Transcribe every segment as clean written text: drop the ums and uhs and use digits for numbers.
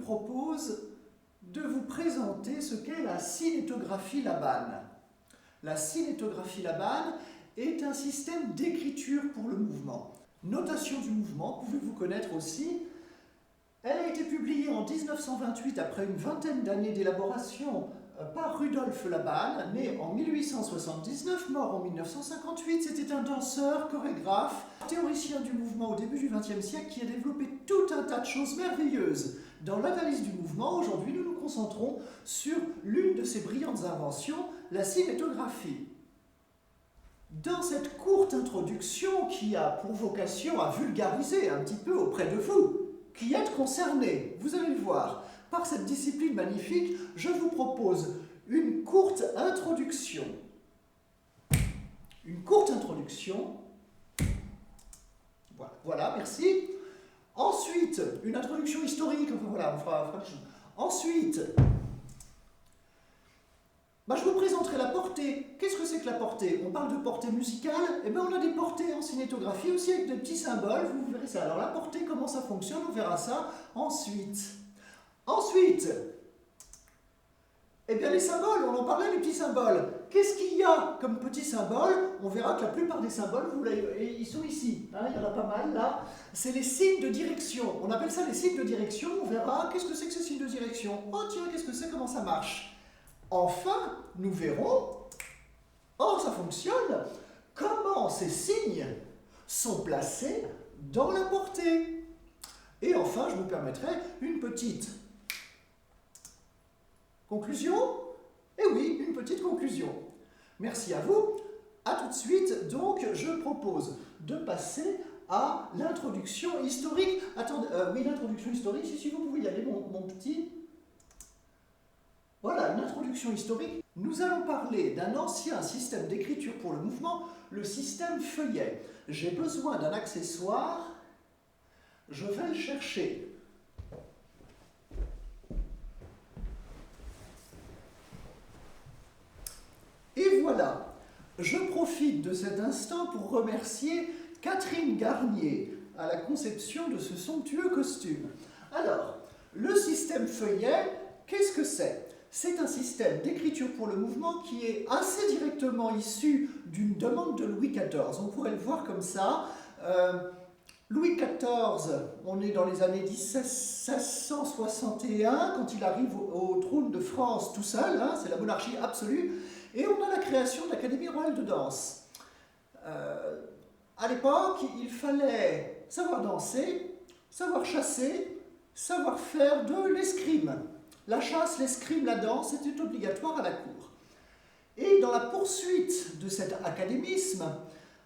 propose de vous présenter ce qu'est la cinétographie Laban. La cinétographie Laban est un système d'écriture pour le mouvement. Notation du mouvement, pouvez-vous connaître aussi. Elle a été publiée en 1928 après une vingtaine d'années d'élaboration par Rudolf Laban, né en 1879, mort en 1958. C'était un danseur, chorégraphe, théoricien du mouvement au début du XXe siècle qui a développé tout un tas de choses merveilleuses. Dans l'analyse du mouvement, aujourd'hui, nous nous concentrons sur l'une de ses brillantes inventions, la cinétographie. Dans cette courte introduction qui a pour vocation à vulgariser un petit peu auprès de vous, qui êtes concernés, vous allez le voir, par cette discipline magnifique, je vous propose une courte introduction. Une courte introduction. Voilà, merci. Ensuite, une introduction historique, enfin voilà, on fera quelque chose. Ensuite, je vous présenterai la portée. Qu'est-ce que c'est que la portée? On parle de portée musicale, et bien on a des portées en cinétographie aussi avec des petits symboles, vous verrez ça. Alors la portée, comment ça fonctionne, on verra ça ensuite. Eh bien les symboles, on en parlait, les petits symboles. Qu'est-ce qu'il y a comme petits symboles? On verra que la plupart des symboles, ils sont ici, hein, il y en a pas mal là. C'est les signes de direction. On appelle ça les signes de direction. On verra qu'est-ce que c'est que ces signes de direction. Oh tiens, qu'est-ce que c'est, comment ça marche? Enfin, nous verrons, ça fonctionne, comment ces signes sont placés dans la portée. Et enfin, je vous permettrai une petite conclusion. Eh oui, une petite conclusion. Merci à vous. À tout de suite. Donc, je propose de passer à l'introduction historique. Attendez, oui, l'introduction historique, si vous pouvez y aller, mon petit. Voilà, une introduction historique. Nous allons parler d'un ancien système d'écriture pour le mouvement, le système feuillet. J'ai besoin d'un accessoire. Je vais le chercher. Et voilà, je profite de cet instant pour remercier Catherine Garnier à la conception de ce somptueux costume. Alors, le système feuillet, qu'est-ce que c'est? C'est un système d'écriture pour le mouvement qui est assez directement issu d'une demande de Louis XIV. On pourrait le voir comme ça. Louis XIV, on est dans les années 1661, quand il arrive au trône de France tout seul, hein, c'est la monarchie absolue, et on a la création de l'Académie royale de danse. À l'époque, il fallait savoir danser, savoir chasser, savoir faire de l'escrime. La chasse, l'escrime, la danse était obligatoire à la cour. Et dans la poursuite de cet académisme,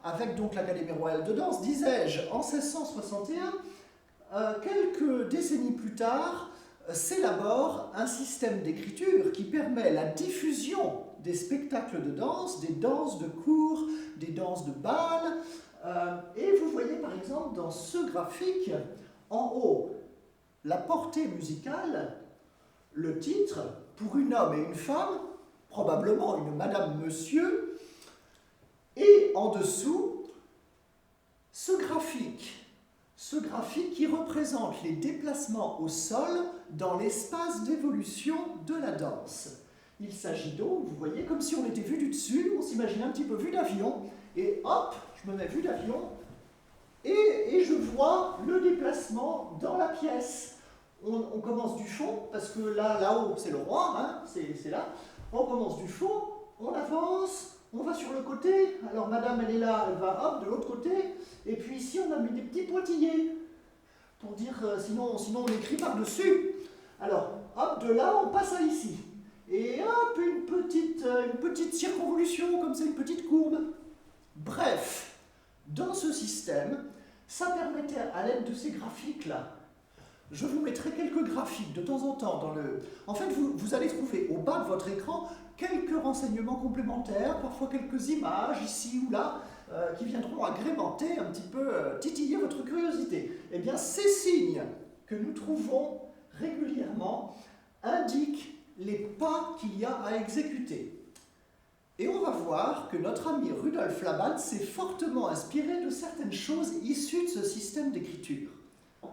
avec donc l'Académie royale de danse, disais-je, en 1661, quelques décennies plus tard, s'élabore un système d'écriture qui permet la diffusion des spectacles de danse, des danses de cour, des danses de bal. Et vous voyez par exemple dans ce graphique, en haut, la portée musicale, le titre, pour une homme et une femme, probablement une madame, monsieur, et en dessous, ce graphique qui représente les déplacements au sol dans l'espace d'évolution de la danse. Il s'agit donc, vous voyez, comme si on était vu du dessus, on s'imagine un petit peu vue d'avion, et hop, je me mets vue d'avion, et je vois le déplacement dans la pièce. On commence du fond, parce que là-haut, c'est le roi, hein, c'est là. On commence du fond, on avance, on va sur le côté. Alors madame, elle est là, elle va hop, de l'autre côté. Et puis ici, on a mis des petits pointillés, pour dire, sinon on écrit par-dessus. Alors, hop, de là, on passe à ici. Et hop, une petite circonvolution, comme ça, une petite courbe. Bref, dans ce système, ça permettait, à l'aide de ces graphiques-là, je vous mettrai quelques graphiques de temps en temps dans le... En fait, vous allez trouver au bas de votre écran quelques renseignements complémentaires, parfois quelques images ici ou là, qui viendront agrémenter un petit peu, titiller votre curiosité. Eh bien, ces signes que nous trouvons régulièrement indiquent les pas qu'il y a à exécuter. Et on va voir que notre ami Rudolf Laban s'est fortement inspiré de certaines choses issues de ce système d'écriture.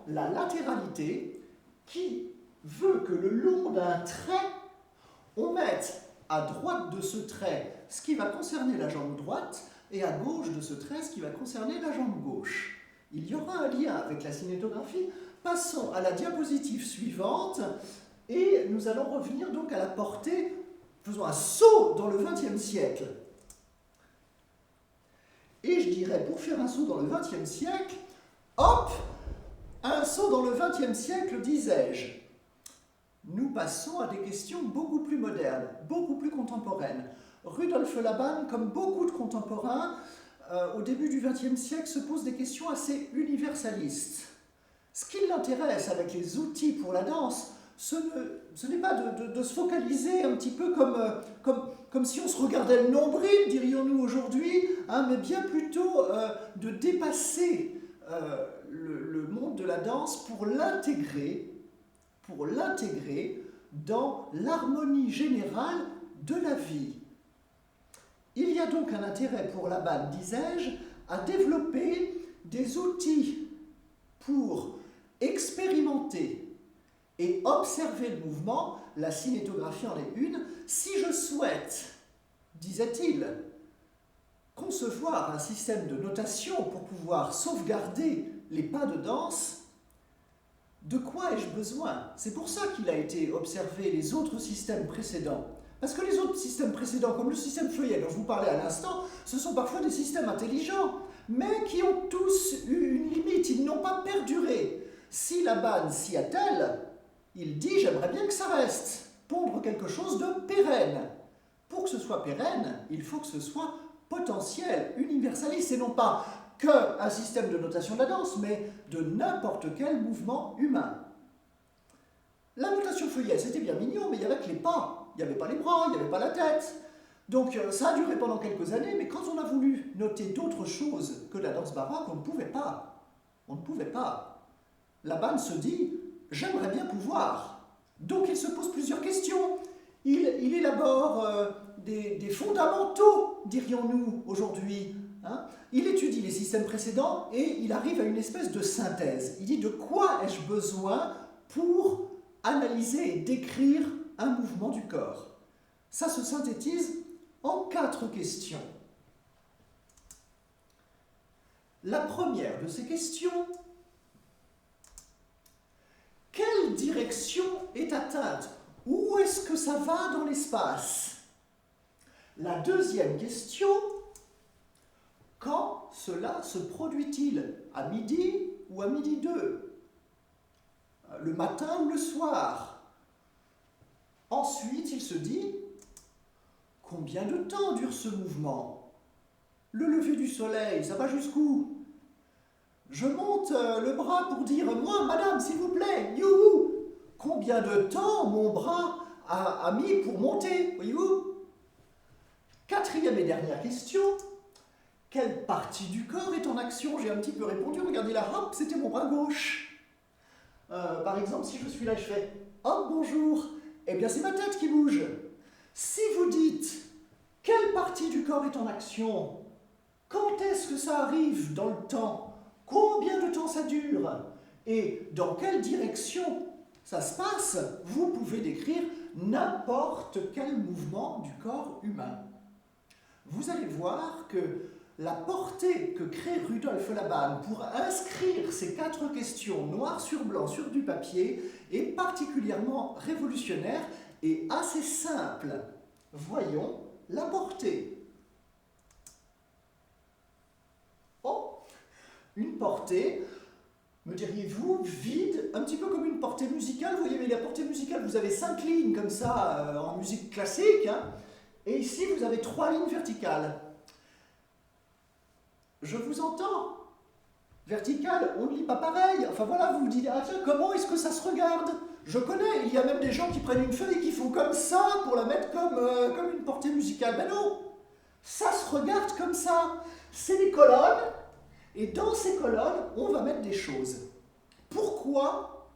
La latéralité qui veut que le long d'un trait, on mette à droite de ce trait ce qui va concerner la jambe droite et à gauche de ce trait ce qui va concerner la jambe gauche. Il y aura un lien avec la cinétographie. Passons à la diapositive suivante et nous allons revenir donc à la portée. Faisons un saut dans le XXe siècle. Et je dirais, pour faire un saut dans le XXe siècle, hop, un saut dans le XXe siècle, disais-je. Nous passons à des questions beaucoup plus modernes, beaucoup plus contemporaines. Rudolf Laban, comme beaucoup de contemporains, au début du XXe siècle, se pose des questions assez universalistes. Ce qui l'intéresse avec les outils pour la danse, ce n'est pas de se focaliser un petit peu comme si on se regardait le nombril, dirions-nous aujourd'hui, hein, mais bien plutôt de dépasser le monde de la danse pour l'intégrer dans l'harmonie générale de la vie. Il y a donc un intérêt pour Laban, disais-je, à développer des outils pour expérimenter et observer le mouvement. La cinétographie en est une. Si je souhaite, disait-il, concevoir un système de notation pour pouvoir sauvegarder les pas de danse, de quoi ai-je besoin? C'est pour ça qu'il a été observé les autres systèmes précédents. Parce que les autres systèmes précédents, comme le système Feuillet dont je vous parlais à l'instant, ce sont parfois des systèmes intelligents, mais qui ont tous eu une limite, ils n'ont pas perduré. Si Laban s'y attelle, il dit « j'aimerais bien que ça reste », pondre quelque chose de pérenne. Pour que ce soit pérenne, il faut que ce soit potentiel, universaliste, et non pas qu'un système de notation de la danse, mais de n'importe quel mouvement humain. La notation Feuillet, c'était bien mignon, mais il n'y avait que les pas. Il n'y avait pas les bras, il n'y avait pas la tête. Donc ça a duré pendant quelques années, mais quand on a voulu noter d'autres choses que la danse baroque, on ne pouvait pas. On ne pouvait pas. Laban se dit « j'aimerais bien pouvoir ». Donc il se pose plusieurs questions. Il élabore des fondamentaux, dirions-nous aujourd'hui. Hein. Il étudie les systèmes précédents et il arrive à une espèce de synthèse. Il dit « de quoi ai-je besoin pour analyser et décrire un mouvement du corps ?» Ça se synthétise en 4 questions. La première de ces questions: quelle direction est atteinte? Où est-ce que ça va dans l'espace? La deuxième question: quand cela se produit-il? À midi ou à midi 2? Le matin ou le soir? Ensuite, il se dit: combien de temps dure ce mouvement? Le lever du soleil, ça va jusqu'où? Je monte le bras pour dire « moi, madame, s'il vous plaît, youhou !» Combien de temps mon bras a mis pour monter, voyez-vous? Quatrième et dernière question: quelle partie du corps est en action? J'ai un petit peu répondu, regardez là, hop, c'était mon bras gauche. Par exemple, si je suis là, je fais « hop, bonjour », eh bien c'est ma tête qui bouge. Si vous dites « quelle partie du corps est en action ?» Quand est-ce que ça arrive dans le temps? Combien de temps ça dure? Et dans quelle direction ça se passe? Vous pouvez décrire n'importe quel mouvement du corps humain. Vous allez voir que la portée que crée Rudolf Laban pour inscrire ces 4 questions noir sur blanc sur du papier est particulièrement révolutionnaire et assez simple. Voyons la portée. Une portée, me diriez-vous, vide, un petit peu comme une portée musicale. Vous voyez, mais la portée musicale, vous avez 5 lignes comme ça en musique classique, hein, et ici vous avez 3 lignes verticales. Je vous entends. Verticale, on ne lit pas pareil. Enfin voilà, vous vous dites, ah tiens, comment est-ce que ça se regarde? Je connais, il y a même des gens qui prennent une feuille et qui font comme ça pour la mettre comme une portée musicale. Ben non, ça se regarde comme ça. C'est des colonnes. Et dans ces colonnes, on va mettre des choses. Pourquoi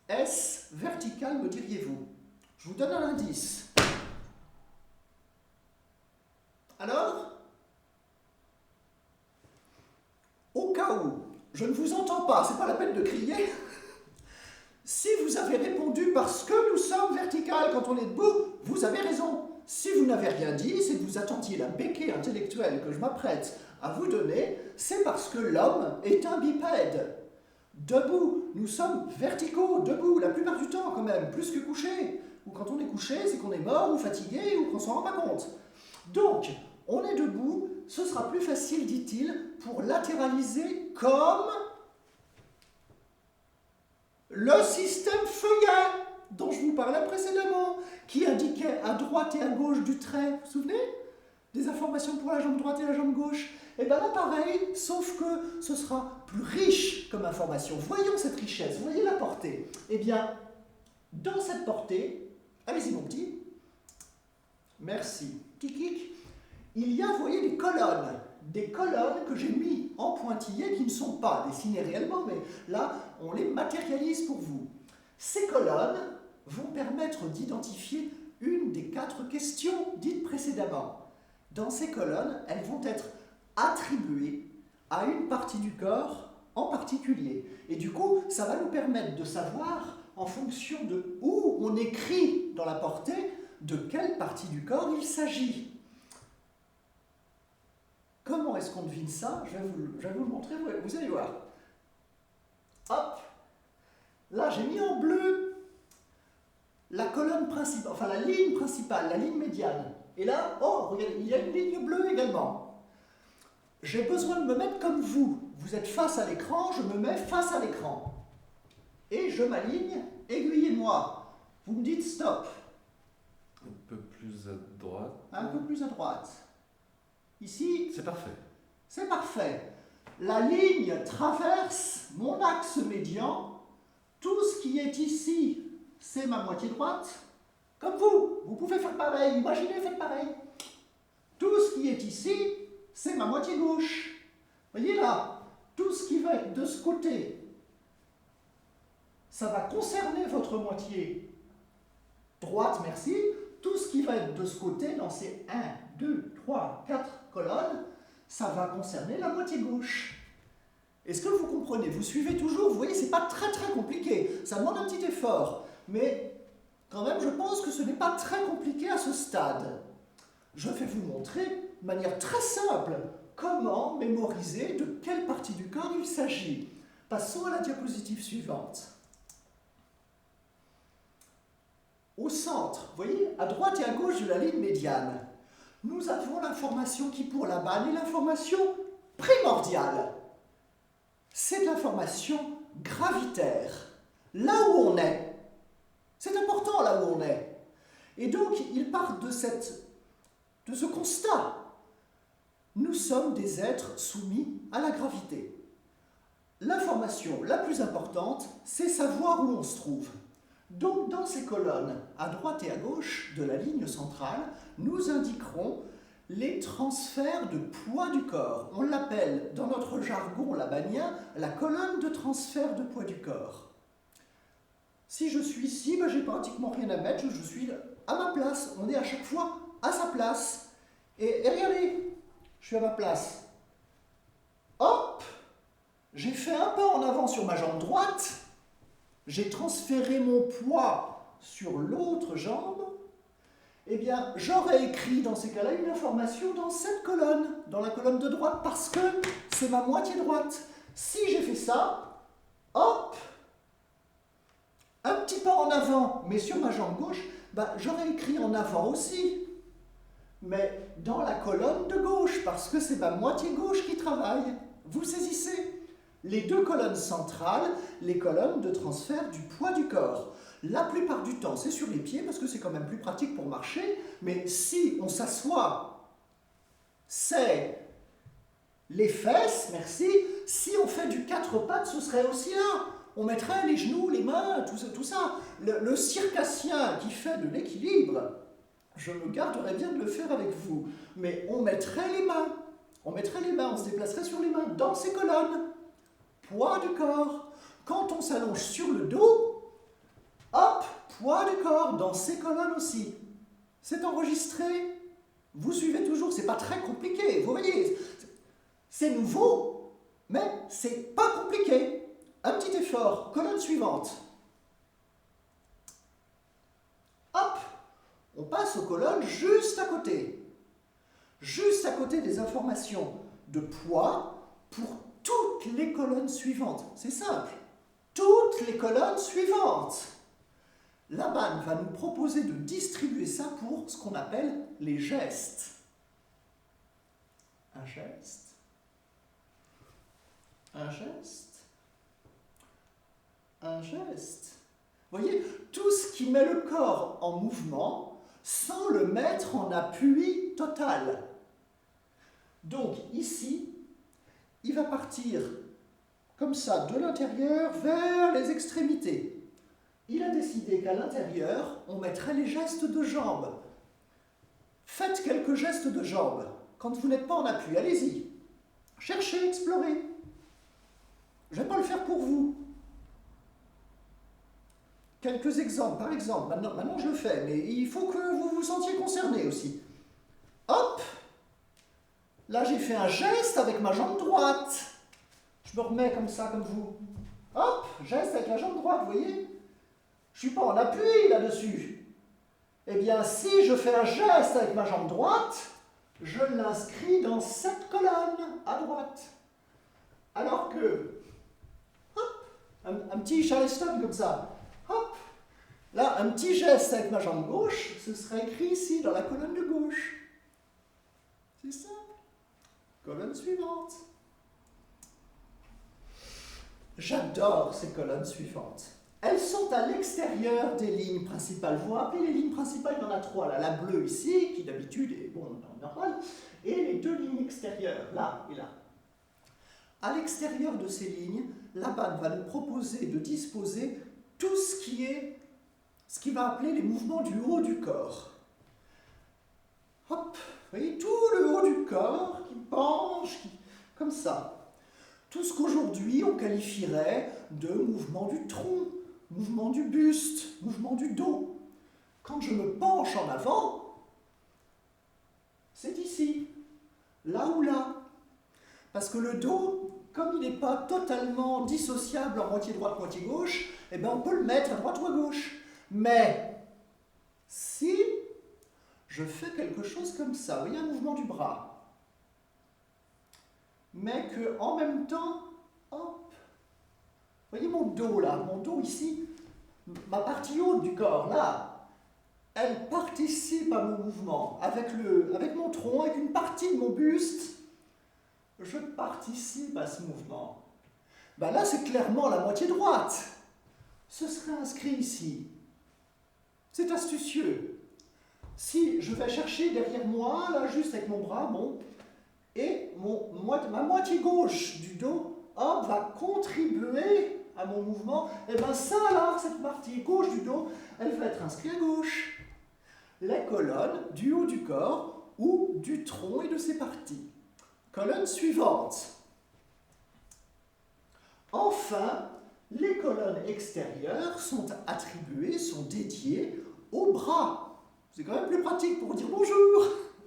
est-ce vertical, me diriez-vous? Je vous donne un indice. Alors, au cas où je ne vous entends pas, c'est pas la peine de crier. Si vous avez répondu répondu parce que nous sommes verticales quand on est debout. Vous avez raison. Si vous n'avez rien dit, c'est que vous attendiez la béquille intellectuelle que je m'apprête à vous donner, c'est parce que l'homme est un bipède. Debout, nous sommes verticaux, debout, la plupart du temps quand même, plus que couchés. Ou quand on est couché, c'est qu'on est mort ou fatigué ou qu'on s'en rend pas compte. Donc, on est debout, ce sera plus facile, dit-il, pour latéraliser comme le système feuillet dont je vous parlais précédemment, qui indiquait à droite et à gauche du trait, vous vous souvenez? Des informations pour la jambe droite et la jambe gauche. Et bien là, pareil, sauf que ce sera plus riche comme information. Voyons cette richesse, voyez la portée. Eh bien, dans cette portée, allez-y mon petit, merci, kikik, il y a, vous voyez, des colonnes que j'ai mis en pointillés qui ne sont pas dessinées réellement, mais là, on les matérialise pour vous. Ces colonnes vont permettre d'identifier une des 4 questions dites précédemment. Dans ces colonnes, elles vont être attribuées à une partie du corps en particulier. Et du coup, ça va nous permettre de savoir, en fonction de où on écrit dans la portée, de quelle partie du corps il s'agit. Comment est-ce qu'on devine ça? Je vais vous le montrer, vous allez voir. Hop! Là, j'ai mis en bleu la colonne principale, enfin la ligne principale, la ligne médiane. Et là, oh, regardez, il y a une ligne bleue également. J'ai besoin de me mettre comme vous. Vous êtes face à l'écran, je me mets face à l'écran. Et je m'aligne, aiguillez-moi. Vous me dites stop. Un peu plus à droite. Un peu plus à droite. Ici. C'est parfait. C'est parfait. La ligne traverse mon axe médian. Tout ce qui est ici, c'est ma moitié droite. Comme vous pouvez faire pareil. Imaginez, faites pareil. Tout ce qui est ici, c'est ma moitié gauche. Voyez là, tout ce qui va être de ce côté, ça va concerner votre moitié droite, merci. Tout ce qui va être de ce côté, dans ces 1, 2, 3, 4 colonnes, ça va concerner la moitié gauche. Est-ce que vous comprenez? Vous suivez toujours? Vous voyez, c'est pas très compliqué. Ça demande un petit effort. Mais quand même, je pense que ce n'est pas très compliqué à ce stade. Je vais vous montrer de manière très simple comment mémoriser de quelle partie du corps il s'agit. Passons à la diapositive suivante. Au centre, vous voyez, à droite et à gauche de la ligne médiane, nous avons l'information qui, pour la balle, est l'information primordiale. C'est l'information gravitaire. Là où on est. C'est important là où on est. Et donc, il part de ce constat. Nous sommes des êtres soumis à la gravité. L'information la plus importante, c'est savoir où on se trouve. Donc, dans ces colonnes, à droite et à gauche de la ligne centrale, nous indiquerons les transferts de poids du corps. On l'appelle, dans notre jargon labanien, la colonne de transfert de poids du corps. Si je suis ici, ben, j'ai pratiquement rien à mettre, je suis à ma place. On est à chaque fois à sa place. Et regardez, je suis à ma place. Hop! J'ai fait un pas en avant sur ma jambe droite. J'ai transféré mon poids sur l'autre jambe. Eh bien, j'aurais écrit dans ces cas-là une information dans cette colonne, dans la colonne de droite, parce que c'est ma moitié droite. Si j'ai fait ça, hop, un petit pas en avant, mais sur ma jambe gauche, ben, j'aurais écrit en avant aussi, mais dans la colonne de gauche, parce que c'est ma moitié gauche qui travaille. Vous saisissez? Les deux colonnes centrales, les colonnes de transfert du poids du corps. La plupart du temps, c'est sur les pieds, parce que c'est quand même plus pratique pour marcher, mais si on s'assoit, c'est les fesses, merci. Si on fait du 4 pattes, ce serait aussi là. On mettrait les genoux, les mains, tout ça. Le circassien qui fait de l'équilibre, je me garderais bien de le faire avec vous, mais on mettrait les mains. On mettrait les mains, on se déplacerait sur les mains dans ces colonnes. Poids du corps. Quand on s'allonge sur le dos, hop, poids du corps dans ces colonnes aussi. C'est enregistré. Vous suivez toujours, c'est pas très compliqué. Vous voyez, c'est nouveau, mais c'est pas compliqué. Un petit effort. Colonne suivante. hop, on passe aux colonnes juste à côté. Juste à côté des informations de poids pour toutes les colonnes suivantes. C'est simple. Toutes les colonnes suivantes. Laban va nous proposer de distribuer ça pour ce qu'on appelle les gestes. Un geste. Un geste. Un geste. Vous voyez, tout ce qui met le corps en mouvement sans le mettre en appui total. Donc ici, il va partir comme ça de l'intérieur vers les extrémités. Il a décidé qu'à l'intérieur, on mettrait les gestes de jambes. Faites quelques gestes de jambes. Quand vous n'êtes pas en appui, allez-y. Cherchez, explorez. Je ne vais pas le faire pour vous. Quelques exemples. Par exemple, maintenant je le fais, mais il faut que vous vous sentiez concerné aussi. Hop! Là, j'ai fait un geste avec ma jambe droite. Je me remets comme ça, comme vous. Hop! Geste avec la jambe droite, vous voyez? Je ne suis pas en appui là-dessus. Eh bien, si je fais un geste avec ma jambe droite, je l'inscris dans cette colonne à droite. Alors que, hop, un petit charleston comme ça, hop, là, un petit geste avec ma jambe gauche, ce serait écrit ici, dans la colonne de gauche. C'est simple. Colonne suivante. J'adore ces colonnes suivantes. Elles sont à l'extérieur des lignes principales. Vous vous rappelez, les lignes principales, il y en a trois. Là, la bleue ici, qui d'habitude est normale, et les deux lignes extérieures, là et là. À l'extérieur de ces lignes, Laban va nous proposer de disposer tout ce qu'il va appeler les mouvements du haut du corps. Hop, vous voyez, tout le haut du corps qui penche, comme ça. Tout ce qu'aujourd'hui on qualifierait de mouvement du tronc, mouvement du buste, mouvement du dos. Quand je me penche en avant, c'est ici, là ou là. Parce que le dos, comme il n'est pas totalement dissociable en moitié droite, moitié gauche, eh bien on peut le mettre à droite ou à gauche. Mais si je fais quelque chose comme ça, vous voyez un mouvement du bras, mais que en même temps, hop, vous voyez mon dos là, mon dos ici, ma partie haute du corps là, elle participe à mon mouvement avec mon tronc, avec une partie de mon buste, je participe à ce mouvement. Ben là c'est clairement la moitié droite, ce serait inscrit ici. C'est astucieux. Si je vais chercher derrière moi, là juste avec mon bras, bon, et ma moitié gauche du dos, hop, va contribuer à mon mouvement, et bien ça là, cette partie gauche du dos, elle va être inscrite à gauche. Les colonnes du haut du corps ou du tronc et de ses parties. Colonne suivante. Enfin, les colonnes extérieures sont attribuées, sont dédiées aux bras. C'est quand même plus pratique pour dire bonjour.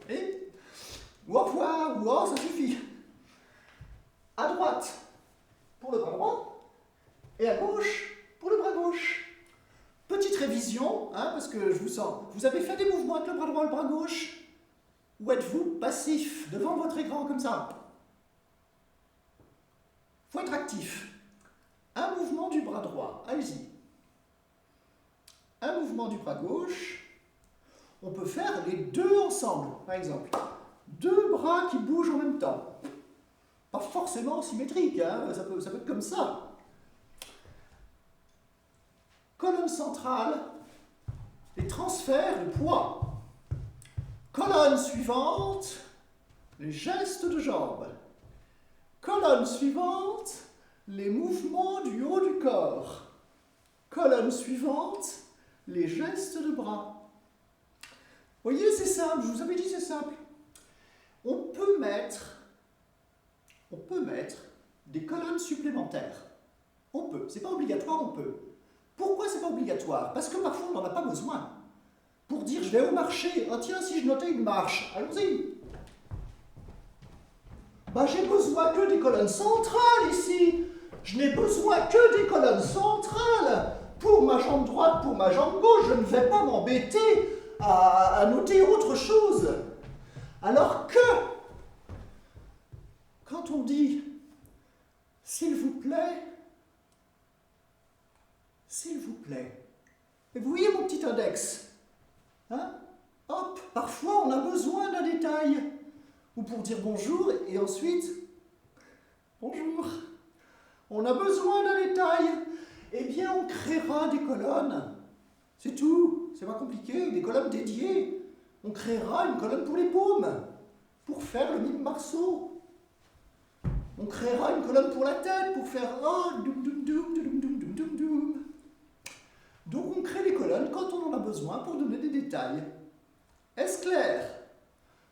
Et, ou au revoir, ou oh, ça suffit. À droite, pour le bras droit, et à gauche, pour le bras gauche. Petite révision, hein, parce que je vous sens. Vous avez fait des mouvements avec le bras droit et le bras gauche? Ou êtes-vous passif devant votre écran comme ça? Il faut être actif. Un mouvement du bras droit, allez-y. Un mouvement du bras gauche. On peut faire les deux ensemble, par exemple. Deux bras qui bougent en même temps. Pas forcément symétrique, hein, ça peut être comme ça. Colonne centrale, les transferts de poids. Colonne suivante, les gestes de jambes. Colonne suivante, les mouvements du haut du corps. Colonne suivante, les gestes de bras. Vous voyez, c'est simple, je vous avais dit c'est simple. On peut mettre des colonnes supplémentaires. On peut, c'est pas obligatoire, on peut. Pourquoi c'est pas obligatoire? Parce que parfois on n'en a pas besoin. Pour dire je vais au marché, ah tiens si je notais une marche, allons-y. Bah j'ai besoin que des colonnes centrales ici. Je n'ai besoin que des colonnes centrales pour ma jambe droite, pour ma jambe gauche, je ne vais pas m'embêter à noter autre chose. Alors que, quand on dit « s'il vous plaît », et vous voyez mon petit index, hein? Hop, parfois on a besoin d'un détail, ou pour dire bonjour, et ensuite, bonjour, on a besoin d'un détail, eh bien on créera des colonnes, c'est tout, c'est pas compliqué, des colonnes dédiées, on créera une colonne pour les paumes, pour faire le mime Marceau, on créera une colonne pour la tête, pour faire oh, doum doum doum doum doum doum doum doum. Donc on crée des colonnes quand on en a besoin pour donner des détails. Est-ce clair?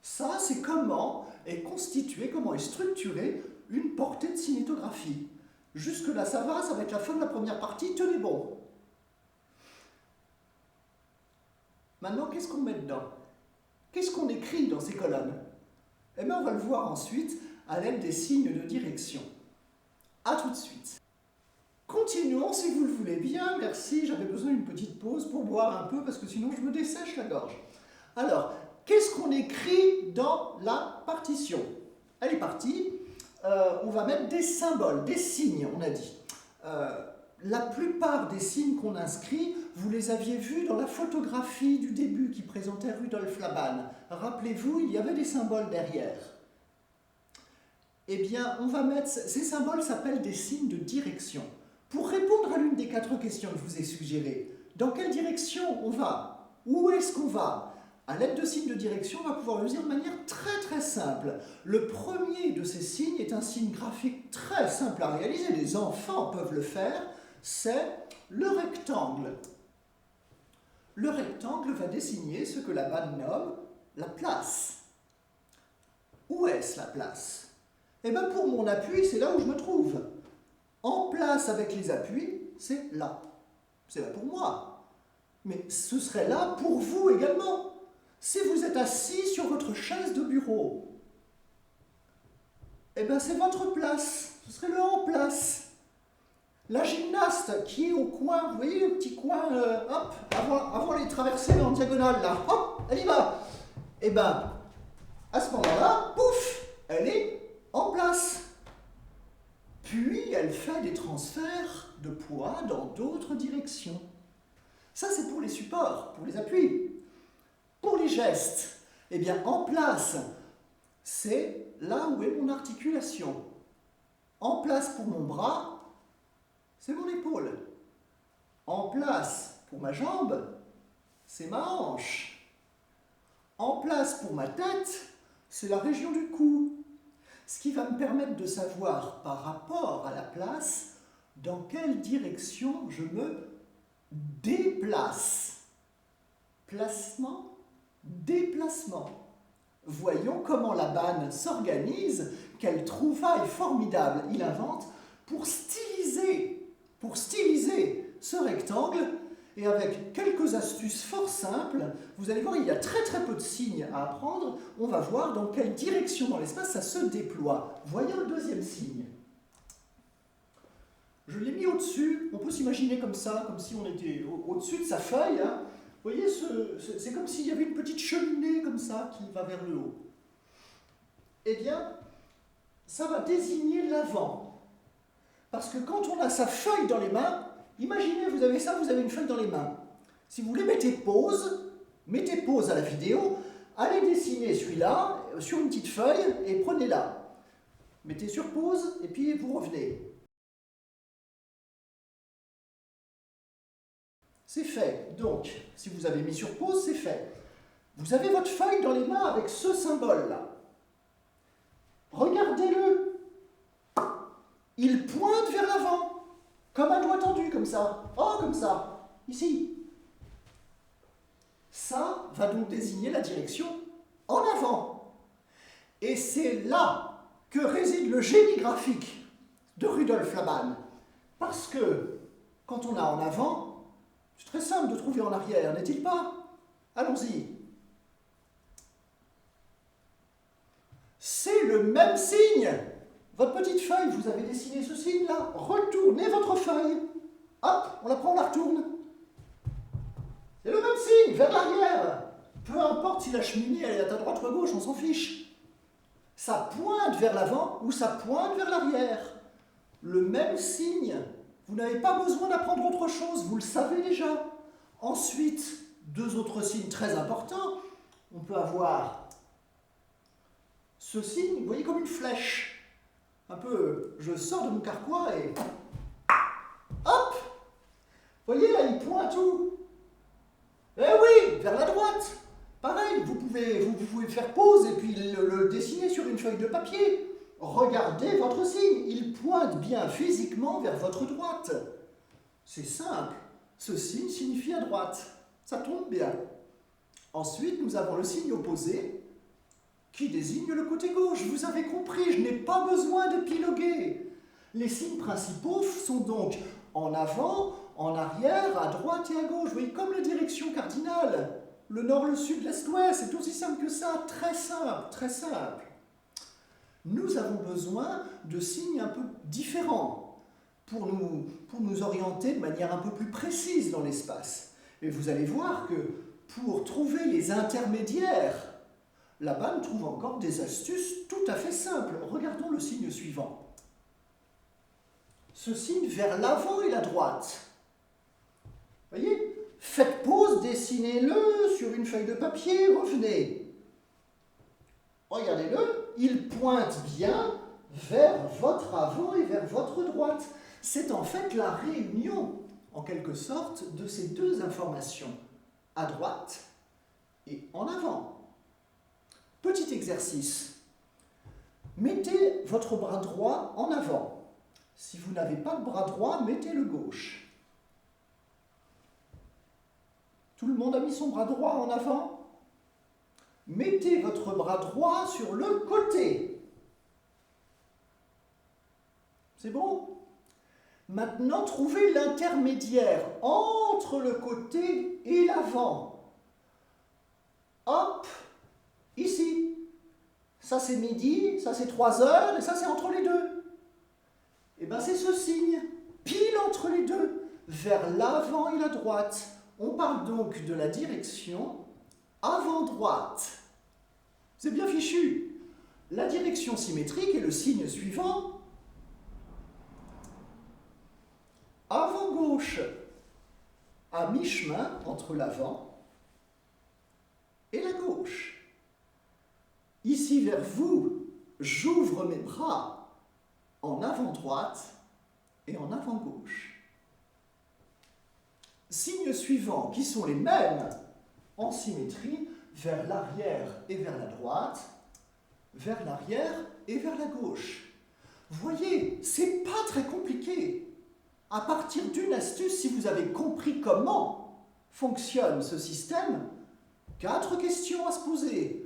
Ça, c'est comment est constituée, comment est structurée une portée de cinétographie. Jusque-là, ça va être la fin de la première partie, tenez bon. Maintenant, qu'est-ce qu'on met dedans? Qu'est-ce qu'on écrit dans ces colonnes? Eh bien, on va le voir ensuite à l'aide des signes de direction. A tout de suite. Continuons si vous le voulez bien, merci, j'avais besoin d'une petite pause pour boire un peu parce que sinon je me dessèche la gorge. Alors, qu'est-ce qu'on écrit dans la partition? Elle est partie, on va mettre des symboles, des signes, on a dit. La plupart des signes qu'on inscrit, vous les aviez vus dans la photographie du début qui présentait Rudolf Laban. Rappelez-vous, il y avait des symboles derrière. Eh bien, on va mettre, ces symboles s'appellent des signes de direction. Pour répondre à l'une des 4 questions que je vous ai suggérées, dans quelle direction on va? Où est-ce qu'on va? À l'aide de signes de direction, on va pouvoir le dire de manière très simple. Le premier de ces signes est un signe graphique très simple à réaliser, les enfants peuvent le faire, c'est le rectangle. Le rectangle va désigner ce que Laban nomme la place. Où est-ce la place? Eh bien pour mon appui, c'est là où je me trouve. En place avec les appuis, c'est là. C'est là pour moi. Mais ce serait là pour vous également. Si vous êtes assis sur votre chaise de bureau, eh bien c'est votre place. Ce serait le en place. La gymnaste qui est au coin, vous voyez le petit coin, hop, avant les traversées en diagonale, là, hop, elle y va. Eh bien, à ce moment-là, pouf, elle est en place. Puis, elle fait des transferts de poids dans d'autres directions. Ça, c'est pour les supports, pour les appuis. Pour les gestes, eh bien, en place, c'est là où est mon articulation. En place pour mon bras, c'est mon épaule. En place pour ma jambe, c'est ma hanche. En place pour ma tête, c'est la région du cou. Ce qui va me permettre de savoir, par rapport à la place, dans quelle direction je me déplace. Placement, déplacement. Voyons comment Laban s'organise, quelle trouvaille formidable il invente pour styliser ce rectangle. Et avec quelques astuces fort simples, vous allez voir, il y a très peu de signes à apprendre. On va voir dans quelle direction dans l'espace ça se déploie. Voyons le deuxième signe. Je l'ai mis au-dessus, on peut s'imaginer comme ça, comme si on était au-dessus de sa feuille. Hein. Vous voyez, c'est comme s'il y avait une petite cheminée comme ça qui va vers le haut. Eh bien, ça va désigner l'avant. Parce que quand on a sa feuille dans les mains, imaginez, vous avez ça, vous avez une feuille dans les mains. Si vous voulez, mettez pause à la vidéo, allez dessiner celui-là sur une petite feuille et prenez-la. Mettez sur pause et puis vous revenez. C'est fait. Donc, si vous avez mis sur pause, c'est fait. Vous avez votre feuille dans les mains avec ce symbole-là. Regardez-le. Il pointe vers l'avant, comme un doigt tendu, comme ça. Oh, comme ça. Ici. Ça va donc désigner la direction en avant. Et c'est là que réside le génie graphique de Rudolf Laban. Parce que, quand on a en avant, c'est très simple de trouver en arrière, n'est-il pas? Allons-y. C'est le même signe. Votre petite feuille, vous avez dessiné ce signe-là. Retournez votre feuille. Hop, on la prend, on la retourne. C'est le même signe, vers l'arrière. Peu importe si la cheminée elle est à droite ou à gauche, on s'en fiche. Ça pointe vers l'avant ou ça pointe vers l'arrière. Le même signe. Vous n'avez pas besoin d'apprendre autre chose, vous le savez déjà. Ensuite, deux autres signes très importants. On peut avoir ce signe, vous voyez, comme une flèche. Un peu, je sors de mon carquois et hop! Vous voyez, là, il pointe où? Eh oui, vers la droite. Pareil, vous pouvez faire pause et puis le dessiner sur une feuille de papier. Regardez votre signe, il pointe bien physiquement vers votre droite. C'est simple, ce signe signifie à droite. Ça tombe bien. Ensuite, nous avons le signe opposé qui désigne le côté gauche. Vous avez compris, je n'ai pas besoin d'épiloguer. Les signes principaux sont donc en avant, en arrière, à droite et à gauche. Vous voyez, comme la direction cardinale. Le nord, le sud, l'est, l'ouest, c'est aussi simple que ça. Très simple, très simple. Nous avons besoin de signes un peu différents pour nous orienter de manière un peu plus précise dans l'espace. Et vous allez voir que pour trouver les intermédiaires, là-bas, nous trouvons encore des astuces tout à fait simples. Regardons le signe suivant. Ce signe vers l'avant et la droite. Voyez, faites pause, dessinez-le sur une feuille de papier, revenez. Regardez-le, il pointe bien vers votre avant et vers votre droite. C'est en fait la réunion, en quelque sorte, de ces deux informations, à droite et en avant. Petit exercice. Mettez votre bras droit en avant. Si vous n'avez pas de bras droit, mettez le gauche. Tout le monde a mis son bras droit en avant? Mettez votre bras droit sur le côté. C'est bon? Maintenant, trouvez l'intermédiaire entre le côté et l'avant. Hop, ici. Ça c'est midi, ça c'est 3 heures, et ça c'est entre les deux. Et bien c'est ce signe, pile entre les deux, vers l'avant et la droite. On parle donc de la direction avant-droite. C'est bien fichu. La direction symétrique est le signe suivant. Avant-gauche, à mi-chemin entre l'avant et la gauche. Ici vers vous, j'ouvre mes bras en avant-droite et en avant-gauche. Signes suivants qui sont les mêmes en symétrie vers l'arrière et vers la droite, vers l'arrière et vers la gauche. Vous voyez, c'est pas très compliqué. À partir d'une astuce, si vous avez compris comment fonctionne ce système, 4 questions à se poser.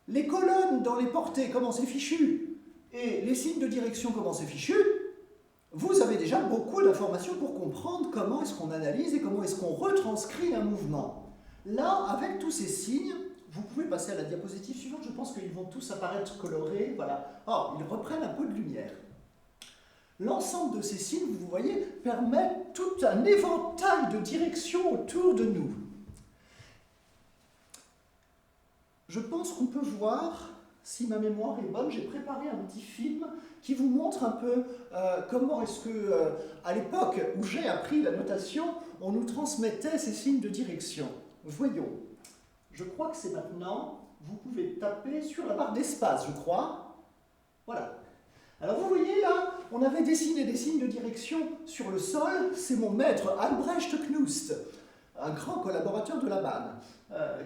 Les colonnes dans les portées, comment c'est fichu? Et les signes de direction, comment c'est fichu? Vous avez déjà beaucoup d'informations pour comprendre comment est-ce qu'on analyse et comment est-ce qu'on retranscrit un mouvement. Là, avec tous ces signes, vous pouvez passer à la diapositive suivante. Je pense qu'ils vont tous apparaître colorés. Voilà. Oh, ils reprennent un peu de lumière. L'ensemble de ces signes, vous voyez, permet tout un éventail de directions autour de nous. Je pense qu'on peut voir, si ma mémoire est bonne, j'ai préparé un petit film qui vous montre un peu comment est-ce que, à l'époque où j'ai appris la notation, on nous transmettait ces signes de direction. Voyons. Je crois que c'est maintenant. Vous pouvez taper sur la barre d'espace, je crois. Voilà. Alors vous voyez là, on avait dessiné des signes de direction sur le sol. C'est mon maître Albrecht Knust, un grand collaborateur de Laban,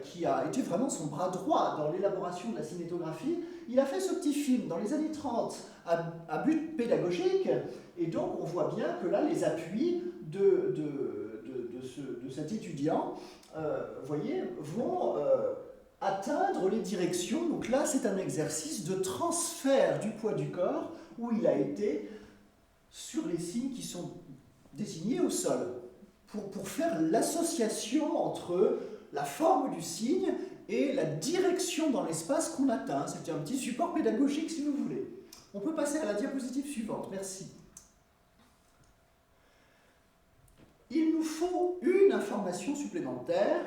qui a été vraiment son bras droit dans l'élaboration de la cinétographie. Il a fait ce petit film dans les années 30 à but pédagogique, et donc on voit bien que là les appuis de cet étudiant, voyez, vont atteindre les directions. Donc là c'est un exercice de transfert du poids du corps où il a été sur les signes qui sont désignés au sol, pour faire l'association entre la forme du signe et la direction dans l'espace qu'on atteint. C'était un petit support pédagogique si vous voulez. On peut passer à la diapositive suivante, merci. nous faut une information supplémentaire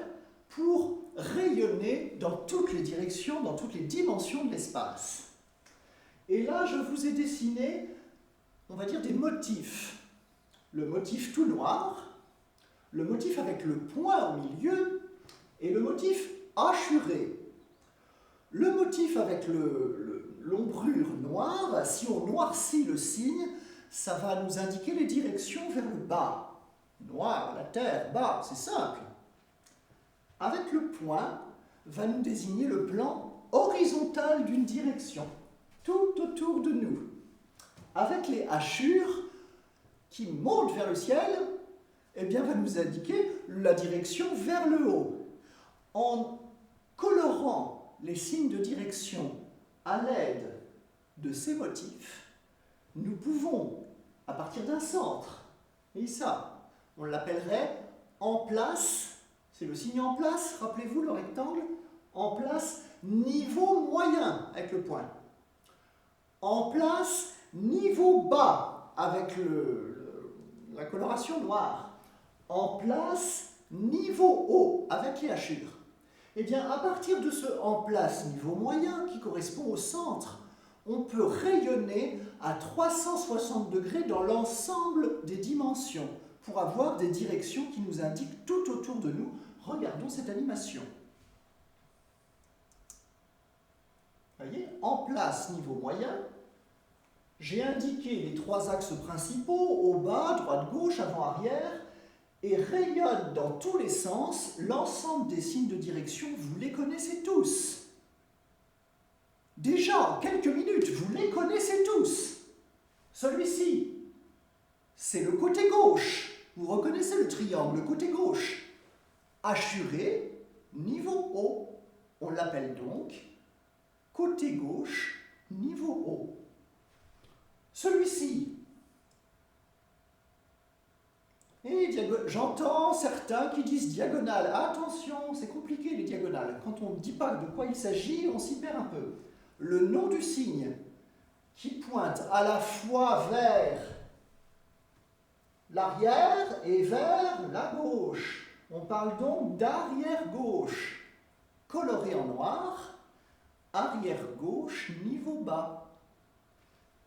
pour rayonner dans toutes les directions, dans toutes les dimensions de l'espace. Et là, je vous ai dessiné, on va dire, des motifs. Le motif tout noir, le motif avec le point au milieu, et le motif hachuré. Le motif avec l'ombrure noire, si on noircit le signe, ça va nous indiquer les directions vers le bas. Noir, la terre, bas, c'est simple. Avec le point, va nous désigner le plan horizontal d'une direction, tout autour de nous. Avec les hachures qui montent vers le ciel, eh bien, va nous indiquer la direction vers le haut. En colorant les signes de direction à l'aide de ces motifs, nous pouvons, à partir d'un centre, et ça, on l'appellerait en place, c'est le signe en place, rappelez-vous le rectangle, en place niveau moyen avec le point. En place niveau bas avec la coloration noire. En place niveau haut avec les hachures. Eh bien, à partir de ce en place niveau moyen qui correspond au centre, on peut rayonner à 360 degrés dans l'ensemble des dimensions pour avoir des directions qui nous indiquent tout autour de nous. Regardons cette animation. Vous voyez, en place niveau moyen, j'ai indiqué les trois axes principaux, au bas, droite, gauche, avant, arrière, et rayonne dans tous les sens l'ensemble des signes de direction, vous les connaissez tous. Déjà, en quelques minutes, vous les connaissez tous. Celui-ci, c'est le côté gauche. Vous reconnaissez le triangle, le côté gauche. Hachuré, niveau haut. On l'appelle donc côté gauche, niveau haut. Celui-ci, et j'entends certains qui disent diagonale. Attention, c'est compliqué les diagonales. Quand on ne dit pas de quoi il s'agit, on s'y perd un peu. Le nom du signe qui pointe à la fois vers l'arrière et vers la gauche. On parle donc d'arrière-gauche. Coloré en noir, arrière-gauche, niveau bas.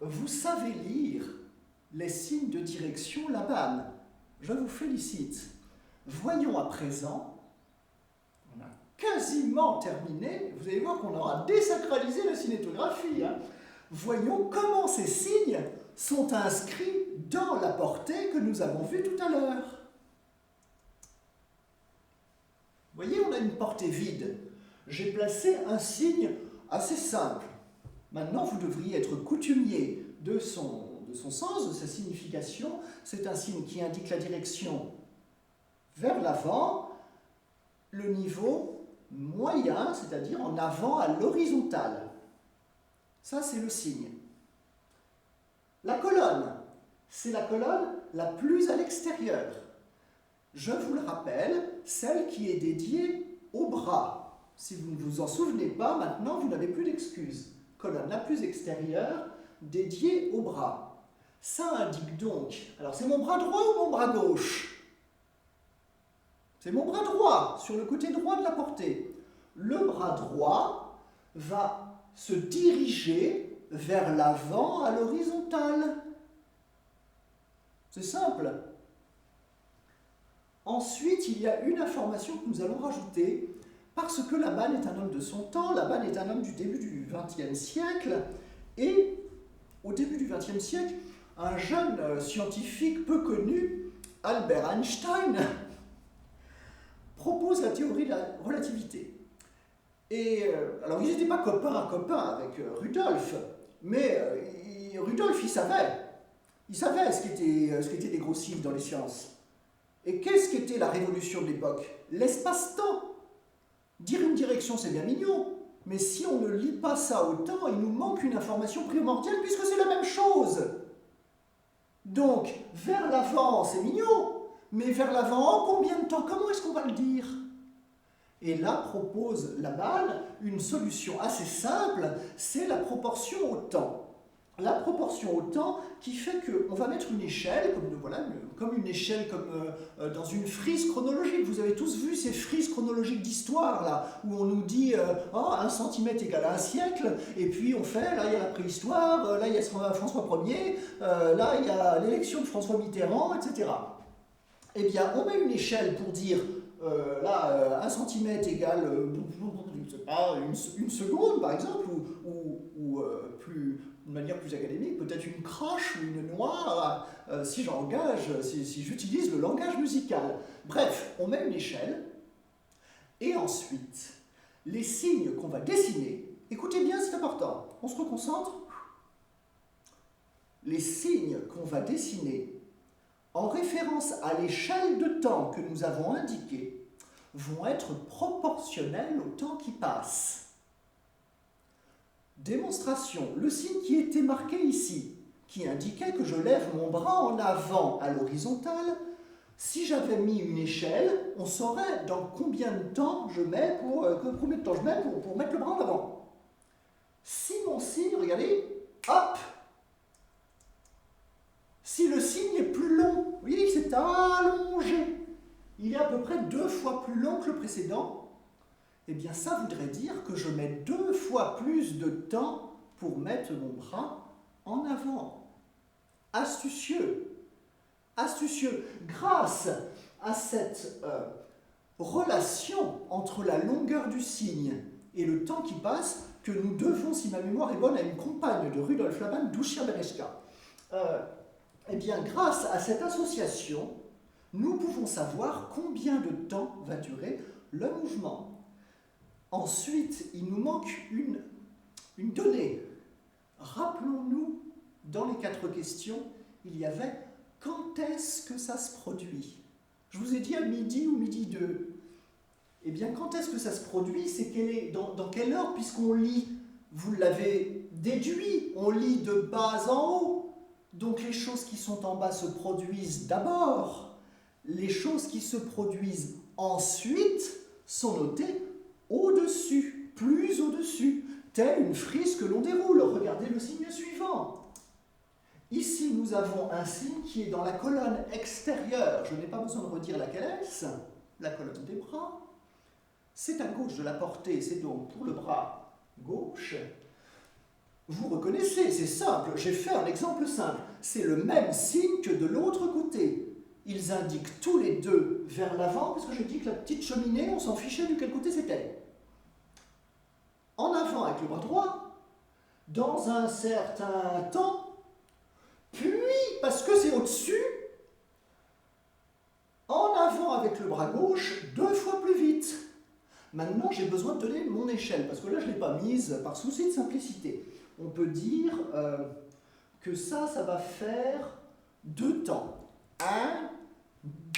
Vous savez lire les signes de direction Laban. Je vous félicite. Voyons à présent, on a quasiment terminé, vous allez voir qu'on aura désacralisé la cinétographie. Voyons comment ces signes sont inscrits dans la portée que nous avons vue tout à l'heure. Vous voyez, on a une portée vide. J'ai placé un signe assez simple. Maintenant, vous devriez être coutumier de son sens, de sa signification. C'est un signe qui indique la direction vers l'avant, le niveau moyen, c'est-à-dire en avant à l'horizontale. Ça, c'est le signe. La colonne, c'est la colonne la plus à l'extérieur. Je vous le rappelle, celle qui est dédiée au bras. Si vous ne vous en souvenez pas, maintenant, vous n'avez plus d'excuses. Colonne la plus extérieure, dédiée au bras. Ça indique donc, alors c'est mon bras droit ou mon bras gauche? C'est mon bras droit, sur le côté droit de la portée. Le bras droit va se diriger vers l'avant à l'horizontale. C'est simple. Ensuite, il y a une information que nous allons rajouter, parce que Laban est un homme de son temps, Laban est un homme du début du XXe siècle, et au début du XXe siècle, un jeune scientifique peu connu, Albert Einstein, propose la théorie de la relativité. Et alors, ils n'étaient pas copains avec Rudolf, mais Rudolf, il savait ce qu'étaient les gros signes dans les sciences. Et qu'est-ce qu'était la révolution de l'époque? L'espace-temps. Dire une direction, c'est bien mignon, mais si on ne lit pas ça au temps, il nous manque une information primordiale puisque c'est la même chose. Donc, vers l'avant, c'est mignon, mais vers l'avant, en combien de temps? Comment est-ce qu'on va le dire? Et là propose Laban une solution assez simple, c'est la proportion au temps. la proportion au temps qui fait qu'on va mettre une échelle, comme une échelle dans une frise chronologique. Vous avez tous vu ces frises chronologiques d'histoire, là, où on nous dit 1 centimètre égale 1 siècle, et puis on fait, là il y a la préhistoire, là il y a François Ier, là il y a l'élection de François Mitterrand, etc. Eh bien, on met une échelle pour dire, 1 centimètre égale, je sais pas, une seconde, par exemple, ou de manière plus académique, peut-être une croche ou une noix, si j'utilise le langage musical. Bref, on met une échelle, et ensuite, les signes qu'on va dessiner, écoutez bien, c'est important, on se reconcentre. Les signes qu'on va dessiner en référence à l'échelle de temps que nous avons indiquée, vont être proportionnels au temps qui passe. Démonstration, le signe qui était marqué ici, qui indiquait que je lève mon bras en avant à l'horizontale, si j'avais mis une échelle, on saurait dans combien de temps je mets pour mettre le bras en avant. Si mon signe, regardez, hop, si le signe est plus long, vous voyez, il s'est allongé, il est à peu près 2 fois plus long que le précédent, eh bien ça voudrait dire que je mets 2 fois plus de temps pour mettre mon bras en avant. Astucieux. Astucieux. Grâce à cette relation entre la longueur du signe et le temps qui passe, que nous devons, si ma mémoire est bonne, à une compagne de Rudolf Laban, Dusia Bereschka. Eh bien, grâce à cette association, nous pouvons savoir combien de temps va durer le mouvement. Ensuite, il nous manque une donnée. Rappelons-nous, dans les 4 questions, il y avait « quand est-ce que ça se produit ?» Je vous ai dit à midi ou midi 2. Eh bien, quand est-ce que ça se produit? C'est dans quelle heure, puisqu'on lit, vous l'avez déduit, on lit de bas en haut. Donc les choses qui sont en bas se produisent d'abord. Les choses qui se produisent ensuite sont notées au-dessus, plus au-dessus, telle une frise que l'on déroule. Regardez le signe suivant. Ici, nous avons un signe qui est dans la colonne extérieure. Je n'ai pas besoin de redire laquelle est-ce. La colonne des bras. C'est à gauche de la portée, c'est donc pour le bras gauche. Vous reconnaissez, c'est simple, j'ai fait un exemple simple. C'est le même signe que de l'autre côté. Ils indiquent tous les deux vers l'avant, parce que j'ai dit que la petite cheminée, on s'en fichait de quel côté c'était. En avant avec le bras droit, dans un certain temps, puis, parce que c'est au-dessus, en avant avec le bras gauche, 2 fois plus vite. Maintenant, j'ai besoin de donner mon échelle, parce que là, je ne l'ai pas mise par souci de simplicité. On peut dire que ça va faire 2 temps. 1,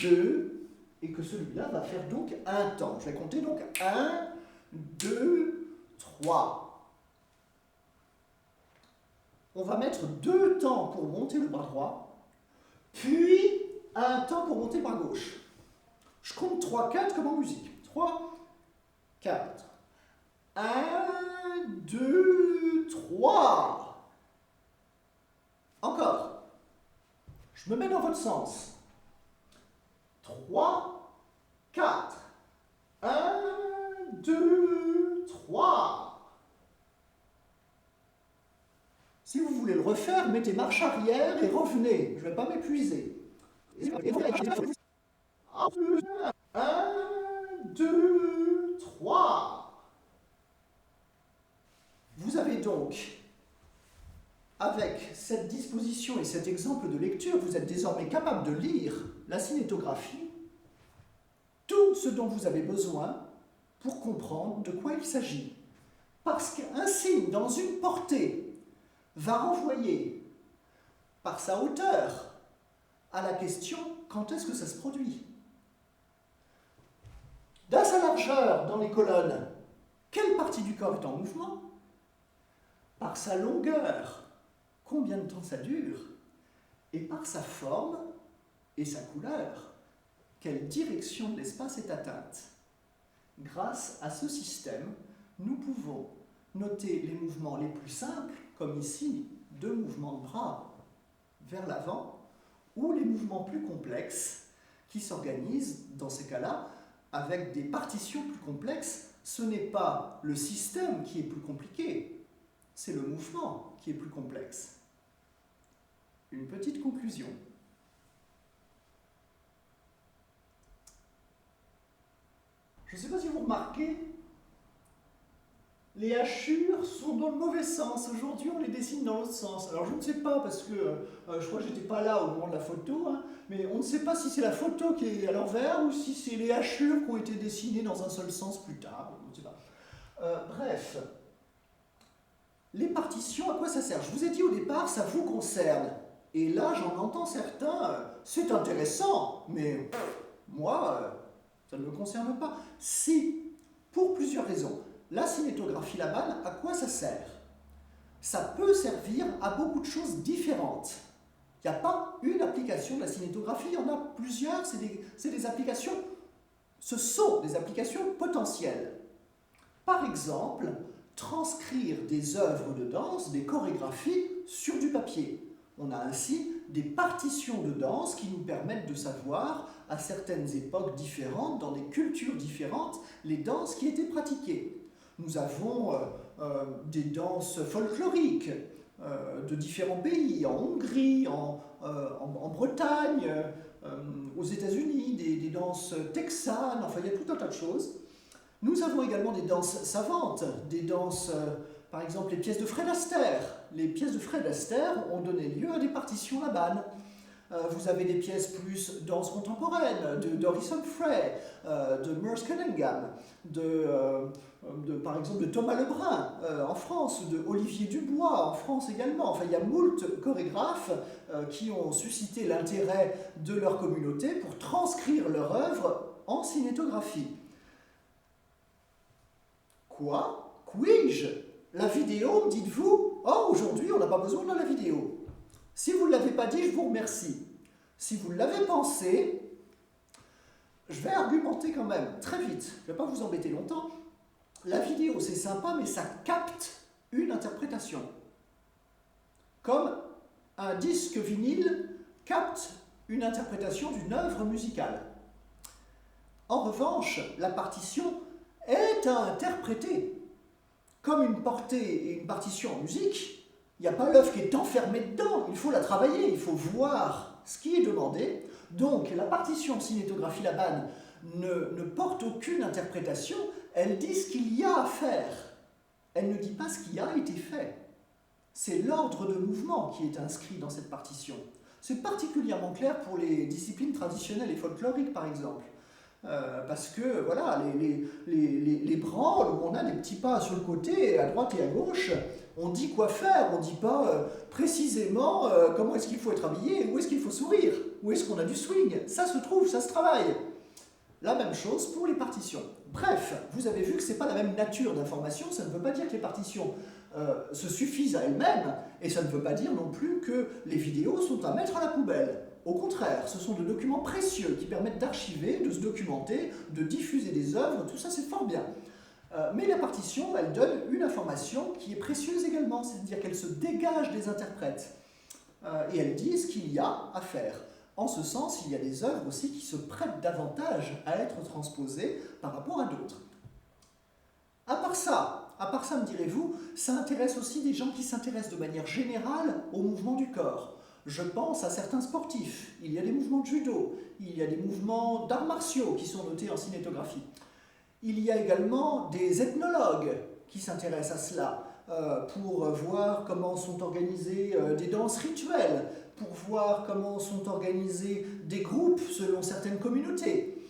2, et que celui-là va faire donc 1 temps. Je vais compter donc 1, 2, 3. On va mettre 2 temps pour monter le bras droit, puis 1 temps pour monter le bras gauche. Je compte 3, 4 comme en musique. 3, 4. 1, 2, 3. Encore. Je me mets dans votre sens. 3, 4. 1, 2, 3. Si vous voulez le refaire, mettez marche arrière et revenez. Je ne vais pas m'épuiser. 1, 2, 3. Vous avez donc, avec cette disposition et cet exemple de lecture, vous êtes désormais capable de lire la cinétographie, tout ce dont vous avez besoin pour comprendre de quoi il s'agit. Parce qu'un signe dans une portée va renvoyer par sa hauteur à la question « quand est-ce que ça se produit ?» Dans sa largeur, dans les colonnes, quelle partie du corps est en mouvement? Par sa longueur, combien de temps ça dure? Et par sa forme et sa couleur, quelle direction de l'espace est atteinte? Grâce à ce système, nous pouvons noter les mouvements les plus simples, comme ici, de mouvements de bras vers l'avant, ou les mouvements plus complexes qui s'organisent dans ces cas-là avec des partitions plus complexes. Ce n'est pas le système qui est plus compliqué, c'est le mouvement qui est plus complexe. Une petite conclusion. Je ne sais pas si vous remarquez, les hachures sont dans le mauvais sens. Aujourd'hui, on les dessine dans l'autre sens. Alors, je ne sais pas, parce que je crois que je n'étais pas là au moment de la photo, hein, mais on ne sait pas si c'est la photo qui est à l'envers ou si c'est les hachures qui ont été dessinées dans un seul sens plus tard. On ne sait pas. Bref, les partitions, à quoi ça sert? Je vous ai dit au départ, ça vous concerne. Et là, j'en entends certains, c'est intéressant, mais moi, ça ne me concerne pas. Si, pour plusieurs raisons. La cinétographie Laban, à quoi ça sert? Ça peut servir à beaucoup de choses différentes. Il n'y a pas une application de la cinétographie, il y en a plusieurs, c'est des applications, ce sont des applications potentielles. Par exemple, transcrire des œuvres de danse, des chorégraphies sur du papier. On a ainsi des partitions de danse qui nous permettent de savoir, à certaines époques différentes, dans des cultures différentes, les danses qui étaient pratiquées. Nous avons des danses folkloriques de différents pays, en Hongrie, en Bretagne, aux États-Unis, des danses texanes, enfin il y a tout un tas de choses. Nous avons également des danses savantes, des danses, par exemple les pièces de Fred Astaire. Les pièces de Fred Astaire ont donné lieu à des partitions Laban. Vous avez des pièces plus danse contemporaine, de Doris Humphrey, de Merce Cunningham, par exemple de Thomas Lebrun en France, de Olivier Dubois en France également. Enfin, il y a moult chorégraphes qui ont suscité l'intérêt de leur communauté pour transcrire leur œuvre en cinétographie. Quoi? Puis-je? La vidéo, dites-vous? Oh, aujourd'hui, on n'a pas besoin de la vidéo. Si vous ne l'avez pas dit, je vous remercie. Si vous l'avez pensé, je vais argumenter quand même, très vite. Je ne vais pas vous embêter longtemps. La vidéo, c'est sympa, mais ça capte une interprétation. Comme un disque vinyle capte une interprétation d'une œuvre musicale. En revanche, la partition est à interpréter. Comme une portée et une partition en musique, il n'y a pas l'œuvre qui est enfermée dedans, il faut la travailler, il faut voir ce qui est demandé. Donc la partition cinétographie Laban ne porte aucune interprétation, elle dit ce qu'il y a à faire. Elle ne dit pas ce qui a été fait. C'est l'ordre de mouvement qui est inscrit dans cette partition. C'est particulièrement clair pour les disciplines traditionnelles et folkloriques par exemple. Parce que voilà, les branles où on a des petits pas sur le côté, à droite et à gauche, on dit quoi faire, on ne dit pas précisément comment est-ce qu'il faut être habillé, où est-ce qu'il faut sourire, où est-ce qu'on a du swing. Ça se trouve, ça se travaille. La même chose pour les partitions. Bref, vous avez vu que ce n'est pas la même nature d'information, ça ne veut pas dire que les partitions se suffisent à elles-mêmes, et ça ne veut pas dire non plus que les vidéos sont à mettre à la poubelle. Au contraire, ce sont des documents précieux qui permettent d'archiver, de se documenter, de diffuser des œuvres, tout ça c'est fort bien. Mais la partition, elle donne une information qui est précieuse également, c'est-à-dire qu'elle se dégage des interprètes. Et elle dit ce qu'il y a à faire. En ce sens, il y a des œuvres aussi qui se prêtent davantage à être transposées par rapport à d'autres. À part ça, me direz-vous, ça intéresse aussi des gens qui s'intéressent de manière générale au mouvement du corps. Je pense à certains sportifs, il y a des mouvements de judo, il y a des mouvements d'arts martiaux qui sont notés en cinétographie. Il y a également des ethnologues qui s'intéressent à cela pour voir comment sont organisées des danses rituelles, pour voir comment sont organisés des groupes selon certaines communautés.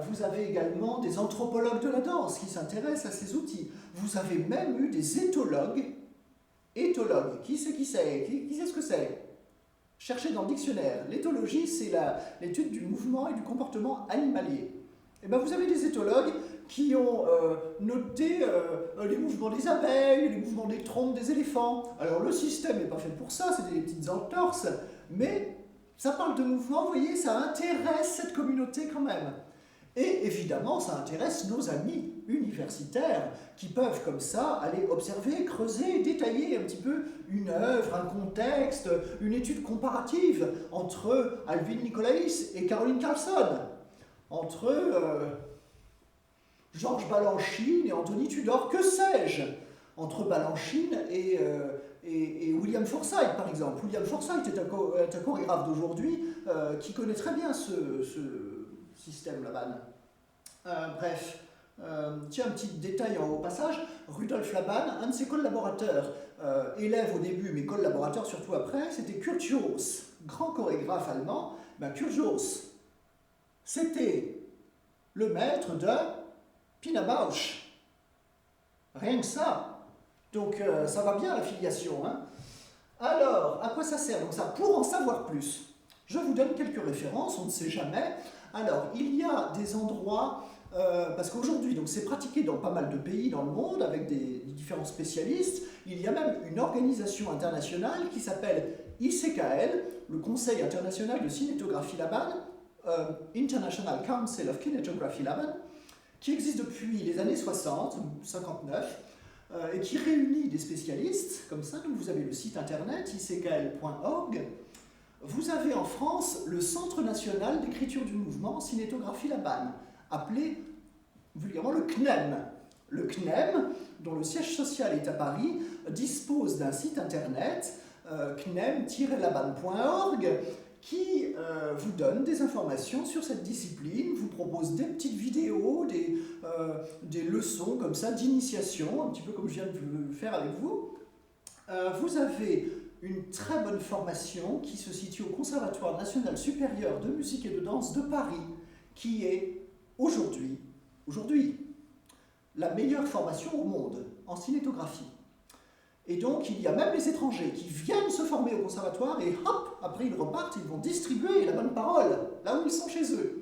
Vous avez également des anthropologues de la danse qui s'intéressent à ces outils. Vous avez même eu des éthologues. Éthologues, qui c'est ce que c'est? Cherchez dans le dictionnaire. L'éthologie, c'est l'étude du mouvement et du comportement animalier. Et bien, vous avez des éthologues qui ont noté les mouvements des abeilles, les mouvements des trompes des éléphants. Alors, le système n'est pas fait pour ça, c'est des petites entorses, mais ça parle de mouvement, vous voyez, ça intéresse cette communauté quand même. Et évidemment, ça intéresse nos amis universitaires qui peuvent comme ça aller observer, creuser, détailler un petit peu une œuvre, un contexte, une étude comparative entre Alvin Nicolaïs et Caroline Carlson, entre Georges Balanchine et Anthony Tudor, que sais-je, entre Balanchine et William Forsythe, par exemple. William Forsythe est un chorégraphe d'aujourd'hui qui connaît très bien ce système Laban. Bref, tiens, un petit détail au passage, Rudolf Laban, un de ses collaborateurs, élève au début, mais collaborateur surtout après, c'était Kurt Jooss, grand chorégraphe allemand. Kurt Jooss, c'était le maître de Pina Bausch. Rien que ça. Donc ça va bien la filiation. Hein. Alors, à quoi ça sert? Donc ça, pour en savoir plus, je vous donne quelques références, on ne sait jamais. Alors, il y a des endroits, parce qu'aujourd'hui, donc c'est pratiqué dans pas mal de pays dans le monde, avec des différents spécialistes. Il y a même une organisation internationale qui s'appelle ICKL, le Conseil international de cinétographie Laban, International Council of Kinetography Laban, qui existe depuis les années 60, 59, et qui réunit des spécialistes, comme ça. Donc vous avez le site internet ickl.org. Vous avez en France le Centre national d'écriture du mouvement cinétographie Laban, appelé vulgairement le CNEM. Le CNEM, dont le siège social est à Paris, dispose d'un site internet, cnem-laban.org, qui vous donne des informations sur cette discipline, vous propose des petites vidéos, des leçons comme ça d'initiation, un petit peu comme je viens de le faire avec vous. Vous avez une très bonne formation qui se situe au Conservatoire national supérieur de musique et de danse de Paris, qui est aujourd'hui, la meilleure formation au monde en cinétographie. Et donc, il y a même les étrangers qui viennent se former au conservatoire et hop, après ils repartent, ils vont distribuer la bonne parole, là où ils sont chez eux.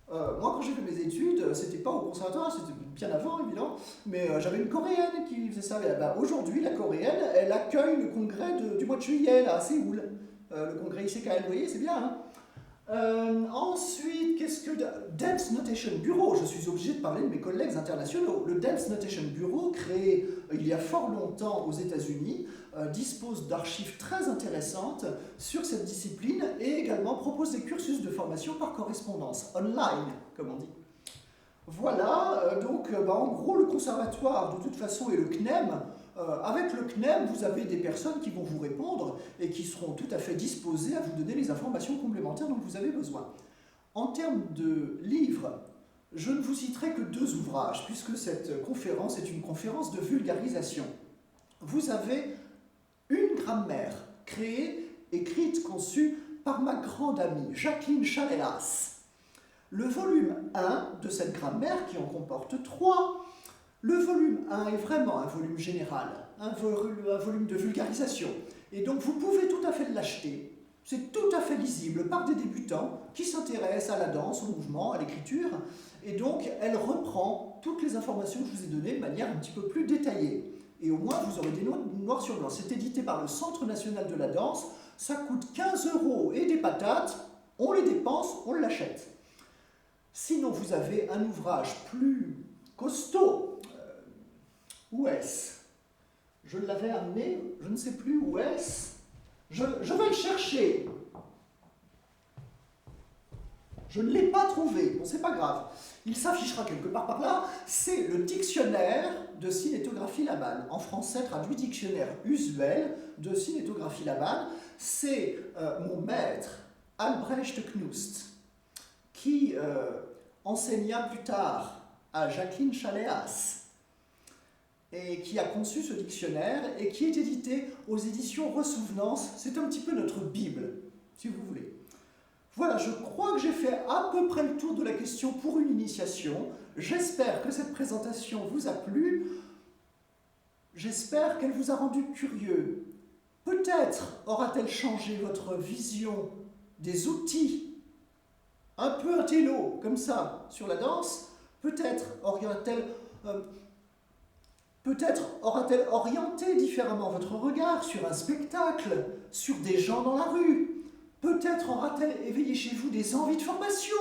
Moi, quand j'ai fait mes études, c'était pas au conservatoire, c'était bien avant, évidemment, mais j'avais une Coréenne qui faisait ça. Aujourd'hui, la Coréenne, elle accueille le congrès du mois de juillet, là, à Séoul. Le congrès ICKL, vous voyez, c'est bien, hein. Ensuite, qu'est-ce que... Dance Notation Bureau, je suis obligé de parler de mes collègues internationaux. Le Dance Notation Bureau, créé il y a fort longtemps aux États-Unis, dispose d'archives très intéressantes sur cette discipline et également propose des cursus de formation par correspondance, online, comme on dit. Voilà, donc en gros, le conservatoire, de toute façon, et le CNEM. Avec le CNEM, vous avez des personnes qui vont vous répondre et qui seront tout à fait disposées à vous donner les informations complémentaires dont vous avez besoin. En termes de livres, je ne vous citerai que 2 ouvrages, puisque cette conférence est une conférence de vulgarisation. Vous avez une grammaire créée, écrite, conçue par ma grande amie Jacqueline Chaléas. Le volume 1 de cette grammaire, qui en comporte 3, le volume 1 est vraiment un volume général, un volume de vulgarisation. Et donc vous pouvez tout à fait l'acheter. C'est tout à fait lisible par des débutants qui s'intéressent à la danse, au mouvement, à l'écriture. Et donc elle reprend toutes les informations que je vous ai données de manière un petit peu plus détaillée. Et au moins vous aurez des notes noir sur blanc. C'est édité par le Centre national de la danse. Ça coûte 15 € et des patates. On les dépense, on l'achète. Sinon vous avez un ouvrage plus costaud. Où est-ce? Je l'avais amené, je ne sais plus où est-ce. Je vais le chercher. Je ne l'ai pas trouvé, bon, c'est pas grave. Il s'affichera quelque part par là. C'est le dictionnaire de cinétographie Laban. En français, traduit dictionnaire usuel de cinétographie Laban. C'est mon maître, Albrecht Knust, qui enseigna plus tard à Jacqueline Chaléas, et qui a conçu ce dictionnaire et qui est édité aux éditions Ressouvenance. C'est un petit peu notre Bible, si vous voulez. Voilà, je crois que j'ai fait à peu près le tour de la question pour une initiation. J'espère que cette présentation vous a plu. J'espère qu'elle vous a rendu curieux. Peut-être aura-t-elle changé votre vision des outils un peu intello, comme ça, sur la danse. Peut-être aura-t-elle orienté différemment votre regard sur un spectacle, sur des gens dans la rue. Peut-être aura-t-elle éveillé chez vous des envies de formation.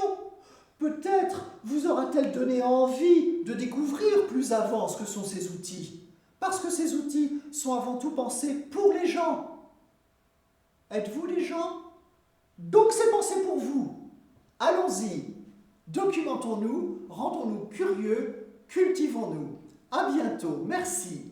Peut-être vous aura-t-elle donné envie de découvrir plus avant ce que sont ces outils, parce que ces outils sont avant tout pensés pour les gens. Êtes-vous les gens? Donc c'est pensé pour vous. Allons-y, documentons-nous, rendons-nous curieux, cultivons-nous. À bientôt, merci.